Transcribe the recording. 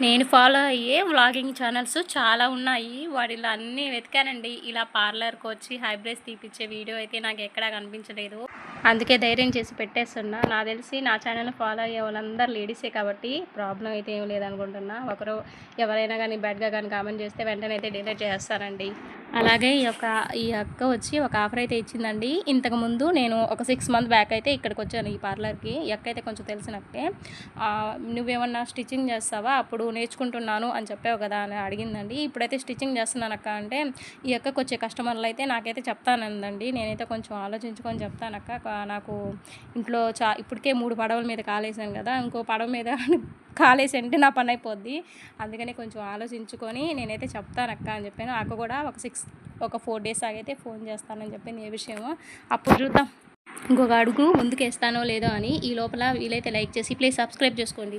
నేను ఫాలో అయ్యే vlogging channels చాలా ఉన్నాయి. వాటిలో అన్నీ వెతికానండి. ఇలా పార్లర్‌కి వచ్చి ఐబ్రోస్ తీపిచ్చే వీడియో అయితే నాకు ఎక్కడా కనిపించలేదు. అందుకే ధైర్యం చేసి పెట్టేస్తున్నా. నాకు తెలిసి నా ఛానల్‌ని ఫాలో అయ్యే వాళ్ళందరూ లేడీసే కాబట్టి ప్రాబ్లమ్ అయితే ఏం లేదనుకుంటున్నా. ఎవరైనా కానీ బ్యాడ్‌గా కానీ కామెంట్ చేస్తే వెంటనే అయితే డిలీట్ చేస్తానండి. అలాగే ఈ అక్క వచ్చి ఒక ఆఫర్ అయితే ఇచ్చిందండి. ఇంతకుముందు నేను ఒక 6 మంత్ బ్యాక్ అయితే ఇక్కడికి వచ్చాను ఈ పార్లర్‌కి. ఈ అక్క అయితే కొంచెం తెలిసినట్టే. నువ్వేమన్నా స్టిచ్చింగ్ చేస్తావా? అప్పుడు నేర్చుకుంటున్నాను అని చెప్పావు కదా అని అడిగిందండి. ఇప్పుడైతే స్టిచ్చింగ్ చేస్తున్నాను అక్క అంటే, ఈ అక్కకు వచ్చే కస్టమర్లు అయితే నాకైతే చెప్తానందండి. నేనైతే కొంచెం ఆలోచించుకొని చెప్తానక్క. నాకు ఇంట్లో ఇప్పటికే 3 పడవల మీద కాలేసాను కదా, ఇంకో పడవ మీద కాలేసి అంటే నా పని అయిపోద్ది. అందుకని కొంచెం ఆలోచించుకొని నేనైతే చెప్తానక్క అని చెప్పాను. అక్క కూడా ఒక 4 డేస్ ఆగైతే ఫోన్ చేస్తానని చెప్పింది ఏ విషయమో. అప్పుడు చూద్దాం ఇంకొక అడుగు ముందుకేస్తానో లేదో అని. ఈ లోపల వీలైతే లైక్ చేసి ప్లీజ్ సబ్స్క్రైబ్ చేసుకోండి.